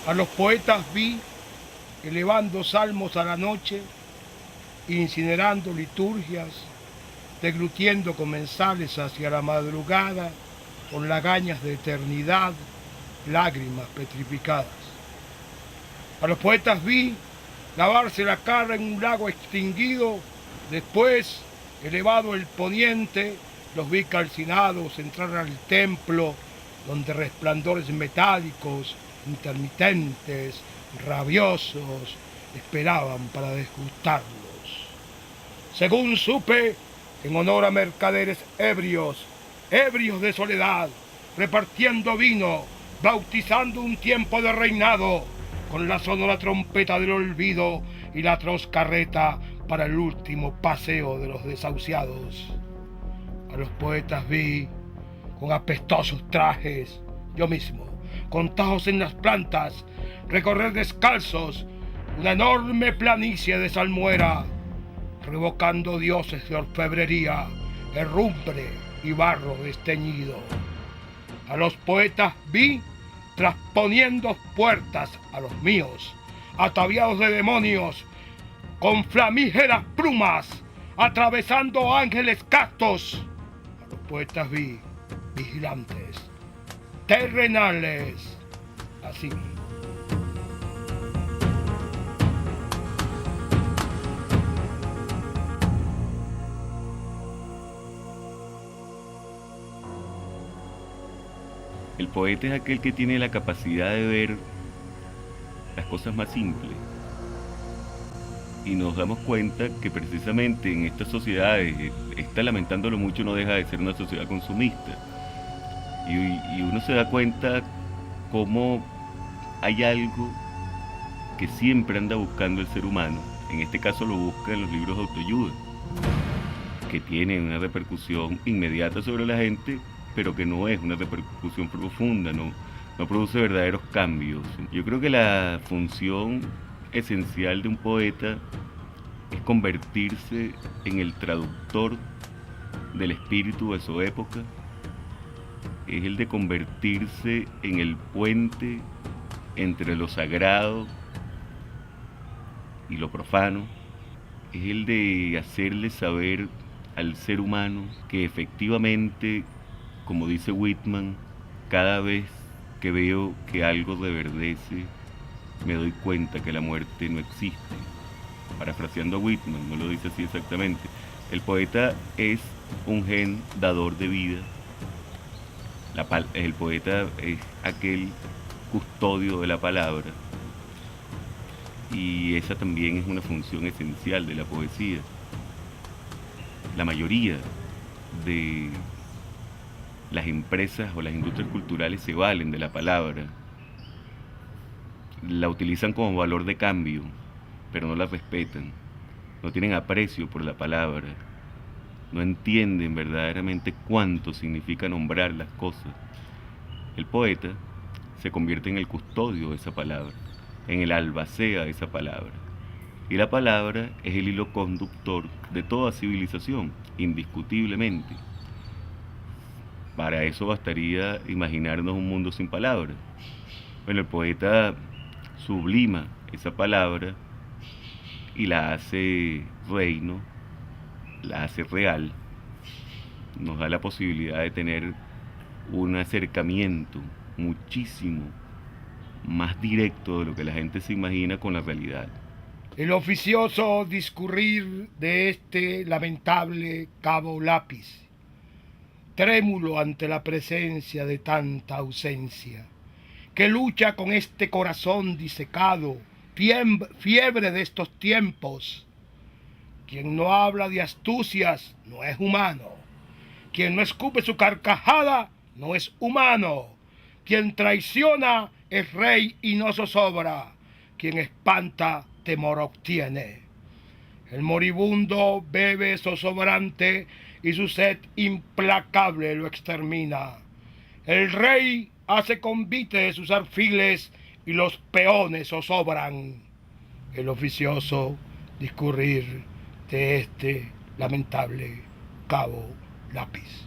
A los poetas vi elevando salmos a la noche, incinerando liturgias, deglutiendo comensales hacia la madrugada con lagañas de eternidad, lágrimas petrificadas. A los poetas vi lavarse la cara en un lago extinguido, después, elevado el poniente, los vi calcinados entrar al templo, donde resplandores metálicos, intermitentes, rabiosos, esperaban para desgustarlos. Según supe, en honor a mercaderes ebrios de soledad, repartiendo vino, bautizando un tiempo de reinado, con la sonora trompeta del olvido y la atroz carreta para el último paseo de los desahuciados. A los poetas vi con apestosos trajes, yo mismo, con tajos en las plantas, recorrer descalzos una enorme planicie de salmuera, revocando dioses de orfebrería, herrumbre y barro desteñido. A los poetas vi trasponiendo puertas a los míos, ataviados de demonios, con flamígeras plumas, atravesando ángeles castos. A los poetas vi vigilantes, terrenales, así. El poeta es aquel que tiene la capacidad de ver las cosas más simples. Y nos damos cuenta que precisamente en estas sociedades, esta lamentándolo mucho no deja de ser una sociedad consumista. Y uno se da cuenta cómo hay algo que siempre anda buscando el ser humano. En este caso lo busca en los libros de autoayuda, que tienen una repercusión inmediata sobre la gente, pero que no es una repercusión profunda, no produce verdaderos cambios. Yo creo que la función esencial de un poeta es convertirse en el traductor del espíritu de su época, es el de convertirse en el puente entre lo sagrado y lo profano, es el de hacerle saber al ser humano que efectivamente, como dice Whitman, cada vez que veo que algo reverdece, me doy cuenta que la muerte no existe. Parafraseando a Whitman, no lo dice así exactamente. El poeta es un gen dador de vida. El poeta es aquel custodio de la palabra. Y esa también es una función esencial de la poesía. La mayoría de las empresas o las industrias culturales se valen de la palabra, la utilizan como valor de cambio, pero no la respetan, no tienen aprecio por la palabra, no entienden verdaderamente cuánto significa nombrar las cosas. El poeta se convierte en el custodio de esa palabra, en el albacea de esa palabra, y la palabra es el hilo conductor de toda civilización, indiscutiblemente. Para eso bastaría imaginarnos un mundo sin palabras. Bueno, el poeta sublima esa palabra y la hace reino, la hace real, nos da la posibilidad de tener un acercamiento muchísimo más directo de lo que la gente se imagina con la realidad. El oficioso discurrir de este lamentable cabo lápiz, trémulo ante la presencia de tanta ausencia, que lucha con este corazón disecado, fiebre de estos tiempos. Quien no habla de astucias no es humano. Quien no escupe su carcajada no es humano. Quien traiciona es rey y no zozobra. Quien espanta temor obtiene. El moribundo bebe zozobrante y su sed implacable lo extermina. El rey hace convite de sus alfiles y los peones zozobran. El oficioso discurrir de este lamentable cabo lápiz.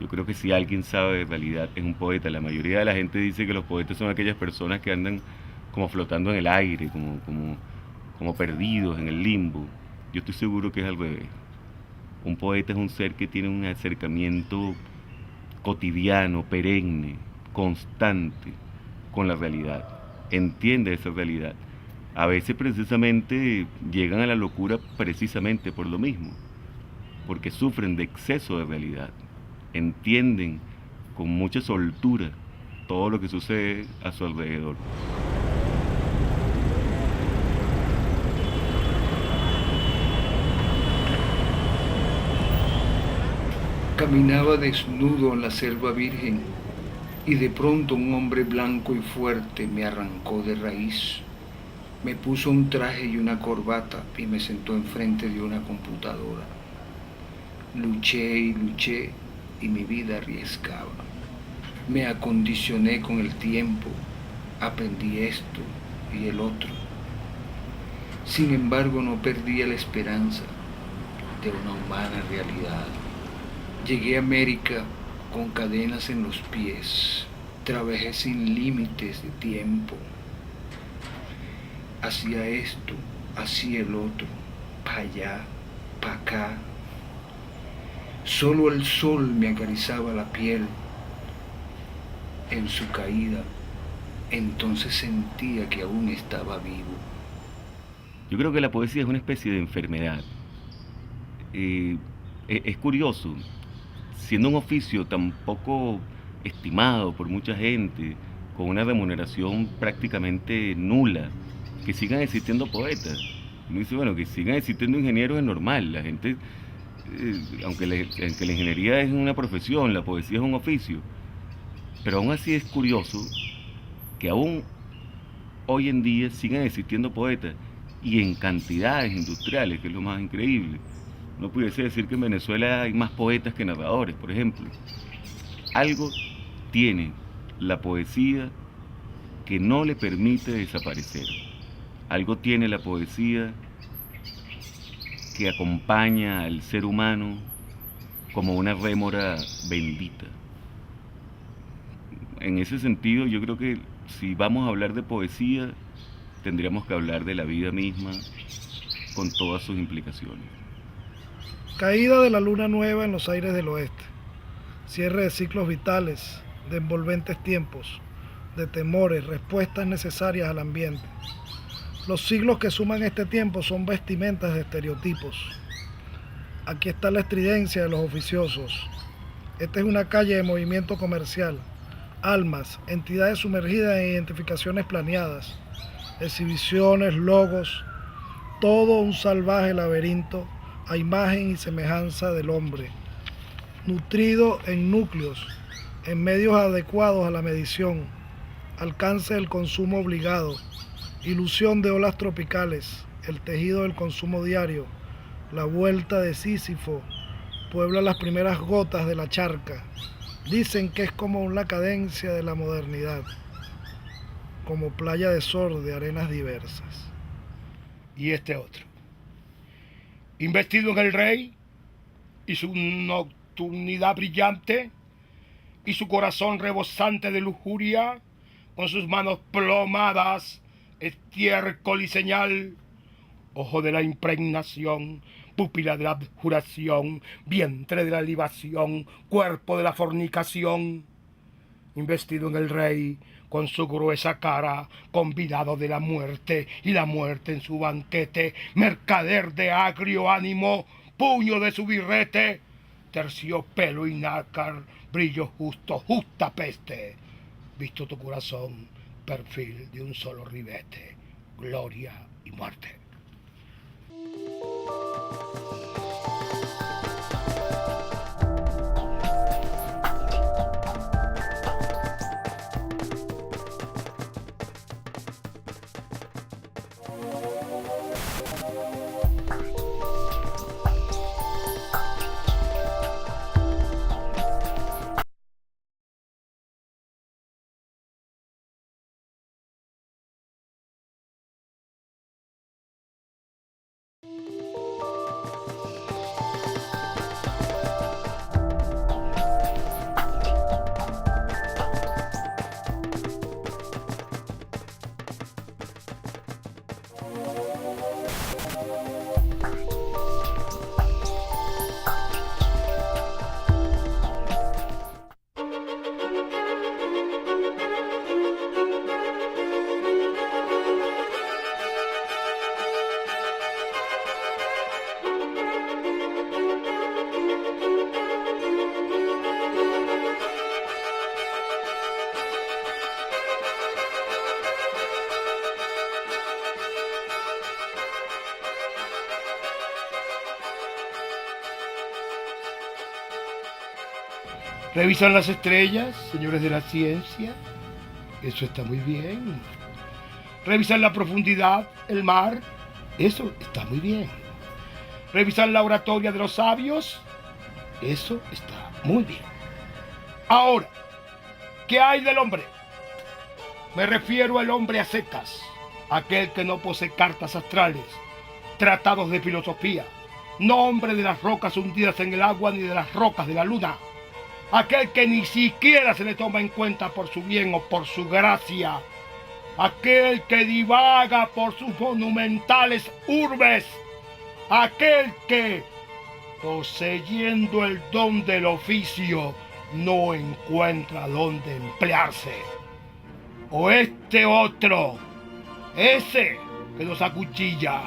Yo creo que si alguien sabe de realidad es un poeta. La mayoría de la gente dice que los poetas son aquellas personas que andan como flotando en el aire, como perdidos en el limbo. Yo estoy seguro que es al revés. Un poeta es un ser que tiene un acercamiento cotidiano, perenne, constante con la realidad. Entiende esa realidad. A veces precisamente llegan a la locura precisamente por lo mismo, porque sufren de exceso de realidad. Entienden con mucha soltura todo lo que sucede a su alrededor. Caminaba desnudo en la selva virgen y de pronto un hombre blanco y fuerte me arrancó de raíz. Me puso un traje y una corbata y me sentó enfrente de una computadora. Luché y luché y mi vida arriesgaba. Me acondicioné con el tiempo, aprendí esto y el otro. Sin embargo, no perdí la esperanza de una humana realidad. Llegué a América con cadenas en los pies. Trabajé sin límites de tiempo. Hacía esto, hacía el otro, pa' allá, pa' acá. Solo el sol me acariciaba la piel en su caída. Entonces sentía que aún estaba vivo. Yo creo que la poesía es una especie de enfermedad. Eh, es curioso, siendo un oficio tan poco estimado por mucha gente, con una remuneración prácticamente nula, que sigan existiendo poetas. Uno dice, bueno, que sigan existiendo ingenieros es normal. La gente, aunque la ingeniería es una profesión, la poesía es un oficio. Pero aún así es curioso que aún hoy en día sigan existiendo poetas y en cantidades industriales, que es lo más increíble. No pudiese decir que en Venezuela hay más poetas que narradores, por ejemplo. Algo tiene la poesía que no le permite desaparecer. Algo tiene la poesía que acompaña al ser humano como una rémora bendita. En ese sentido, yo creo que si vamos a hablar de poesía, tendríamos que hablar de la vida misma con todas sus implicaciones. Caída de la luna nueva en los aires del oeste. Cierre de ciclos vitales, de envolventes tiempos, de temores, respuestas necesarias al ambiente. Los siglos que suman este tiempo son vestimentas de estereotipos. Aquí está la estridencia de los oficiosos. Esta es una calle de movimiento comercial. Almas, entidades sumergidas en identificaciones planeadas, exhibiciones, logos, todo un salvaje laberinto a imagen y semejanza del hombre, nutrido en núcleos, en medios adecuados a la medición, alcance del consumo obligado, ilusión de olas tropicales, el tejido del consumo diario, la vuelta de Sísifo, puebla las primeras gotas de la charca. Dicen que es como la cadencia de la modernidad, como playa de sol de arenas diversas. Y este otro. Investido en el rey y su nocturnidad brillante y su corazón rebosante de lujuria, con sus manos plomadas, estiércol y señal, ojo de la impregnación, pupila de la abjuración, vientre de la libación, cuerpo de la fornicación, investido en el rey, con su gruesa cara, convidado de la muerte, y la muerte en su banquete, mercader de agrio ánimo, puño de su birrete, terciopelo y nácar, brillo justo, justa peste, visto tu corazón, perfil de un solo ribete, gloria y muerte. Revisan las estrellas, señores de la ciencia. Eso está muy bien. Revisan la profundidad, el mar. Eso está muy bien. Revisan la oratoria de los sabios. Eso está muy bien. Ahora, ¿qué hay del hombre? Me refiero al hombre a secas, aquel que no posee cartas astrales, tratados de filosofía, no hombre de las rocas hundidas en el agua ni de las rocas de la luna, aquel que ni siquiera se le toma en cuenta por su bien o por su gracia, aquel que divaga por sus monumentales urbes, aquel que, poseyendo el don del oficio, no encuentra dónde emplearse. O este otro, ese que nos acuchilla.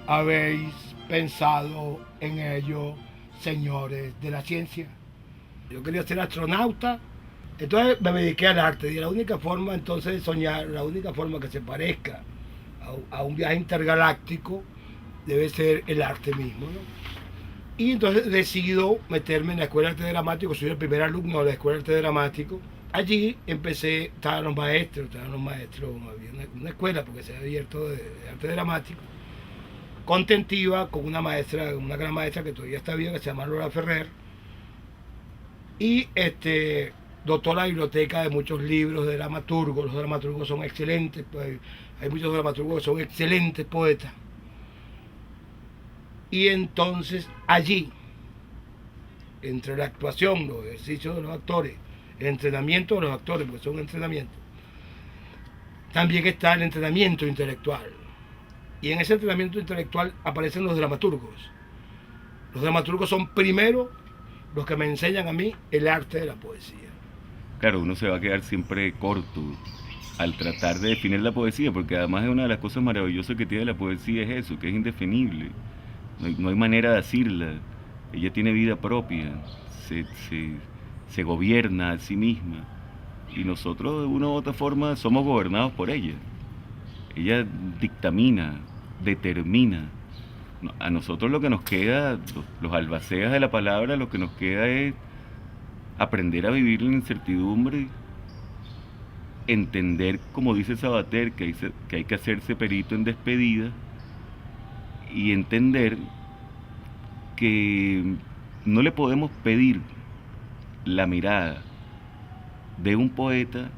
¿Habéis pensado en ello, señores de la ciencia? Yo quería ser astronauta, entonces me dediqué al arte, y la única forma entonces de soñar, la única forma que se parezca a un viaje intergaláctico debe ser el arte mismo, ¿no? Y entonces decido meterme en la Escuela de Arte Dramático, soy el primer alumno de la Escuela de Arte Dramático. Allí empecé, estaban los maestros, había una escuela porque se había abierto de arte dramático, contentiva con una maestra, una gran maestra que todavía está viva, que se llama Lola Ferrer, y dotó la biblioteca de muchos libros de dramaturgos. Los dramaturgos son excelentes, pues, hay muchos dramaturgos que son excelentes poetas. Y entonces allí, entre la actuación, los ejercicios de los actores, el entrenamiento de los actores, porque son entrenamientos, también está el entrenamiento intelectual. Y en ese entrenamiento intelectual aparecen los dramaturgos. Los dramaturgos son primero los que me enseñan a mí el arte de la poesía. Claro, uno se va a quedar siempre corto al tratar de definir la poesía, porque además es una de las cosas maravillosas que tiene la poesía, es eso, que es indefinible. No hay manera de decirla. Ella tiene vida propia, se gobierna a sí misma, y nosotros de una u otra forma somos gobernados por ella. Ella dictamina, determina. A nosotros lo que nos queda, los albaceas de la palabra, lo que nos queda es aprender a vivir en la incertidumbre, entender, como dice Sabater, que hay que hacerse perito en despedida, y entender que no le podemos pedir la mirada de un poeta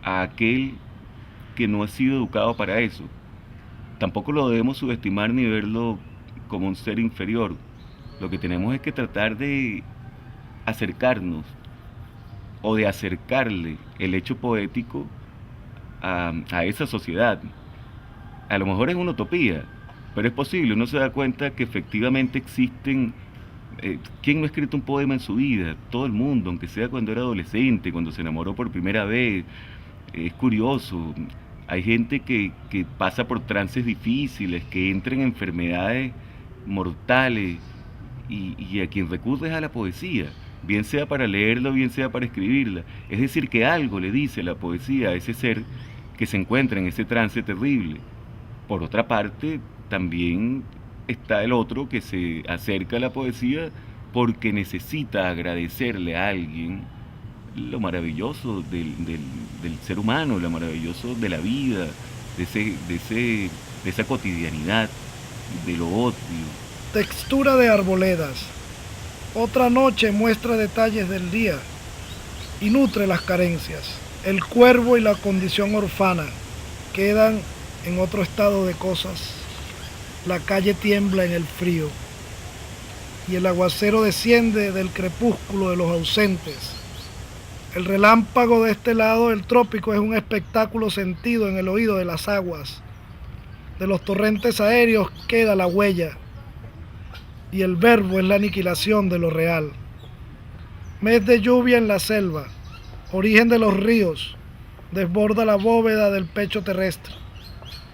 a aquel que no ha sido educado para eso. Tampoco lo debemos subestimar ni verlo como un ser inferior. Lo que tenemos es que tratar de acercarnos o de acercarle el hecho poético a esa sociedad. A lo mejor es una utopía, pero es posible. Uno se da cuenta que efectivamente existen. ¿Quién no ha escrito un poema en su vida? Todo el mundo, aunque sea cuando era adolescente, cuando se enamoró por primera vez. Es curioso. Hay gente que pasa por trances difíciles, que entra en enfermedades mortales, y a quien recurre es a la poesía, bien sea para leerla, bien sea para escribirla. Es decir, que algo le dice la poesía a ese ser que se encuentra en ese trance terrible. Por otra parte, también está el otro que se acerca a la poesía porque necesita agradecerle a alguien lo maravilloso del ser humano, lo maravilloso de la vida, de esa cotidianidad, de lo otro. Textura de arboledas. Otra noche muestra detalles del día y nutre las carencias. El cuervo y la condición orfana quedan en otro estado de cosas. La calle tiembla en el frío y el aguacero desciende del crepúsculo de los ausentes. El relámpago de este lado del trópico es un espectáculo sentido en el oído de las aguas. De los torrentes aéreos queda la huella, y el verbo es la aniquilación de lo real. Mes de lluvia en la selva, origen de los ríos, desborda la bóveda del pecho terrestre.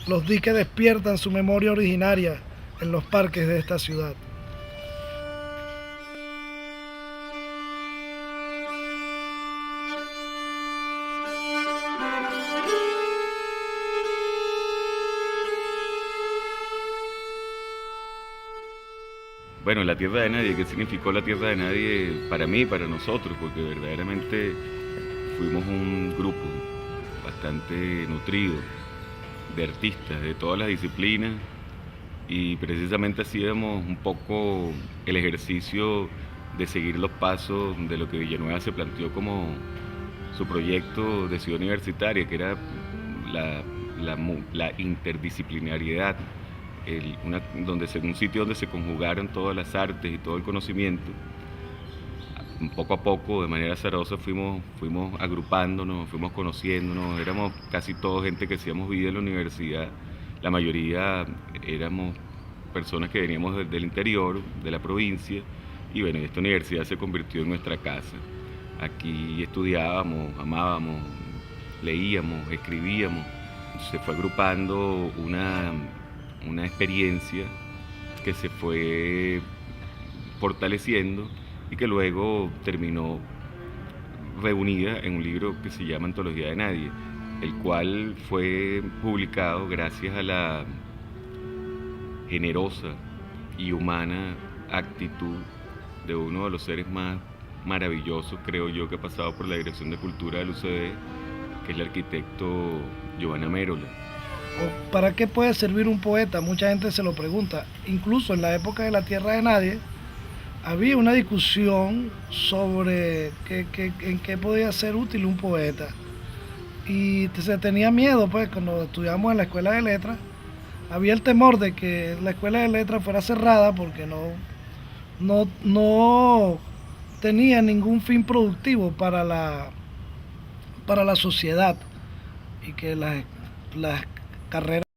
Los diques despiertan su memoria originaria en los parques de esta ciudad. Bueno, la tierra de nadie, ¿qué significó la tierra de nadie para mí, para nosotros? Porque verdaderamente fuimos un grupo bastante nutrido de artistas de todas las disciplinas y precisamente hacíamos un poco el ejercicio de seguir los pasos de lo que Villanueva se planteó como su proyecto de ciudad universitaria, que era la interdisciplinariedad, un sitio donde se conjugaran todas las artes y todo el conocimiento. Poco a poco, de manera azarosa, fuimos agrupándonos, fuimos conociéndonos, éramos casi todos gente que hacíamos vida en la universidad, la mayoría éramos personas que veníamos del interior, de la provincia, y bueno, esta universidad se convirtió en nuestra casa. Aquí estudiábamos, amábamos, leíamos, escribíamos, se fue agrupando una experiencia que se fue fortaleciendo y que luego terminó reunida en un libro que se llama Antología de Nadie, el cual fue publicado gracias a la generosa y humana actitud de uno de los seres más maravillosos, creo yo, que ha pasado por la Dirección de Cultura del UCB, que es el arquitecto Giovanna Merola. ¿Para qué puede servir un poeta? Mucha gente se lo pregunta. Incluso en la época de La Tierra de Nadie, había una discusión sobre en qué podía ser útil un poeta. Y se tenía miedo, pues, cuando estudiamos en la Escuela de Letras, había el temor de que la Escuela de Letras fuera cerrada porque no tenía ningún fin productivo para la sociedad y que las carreras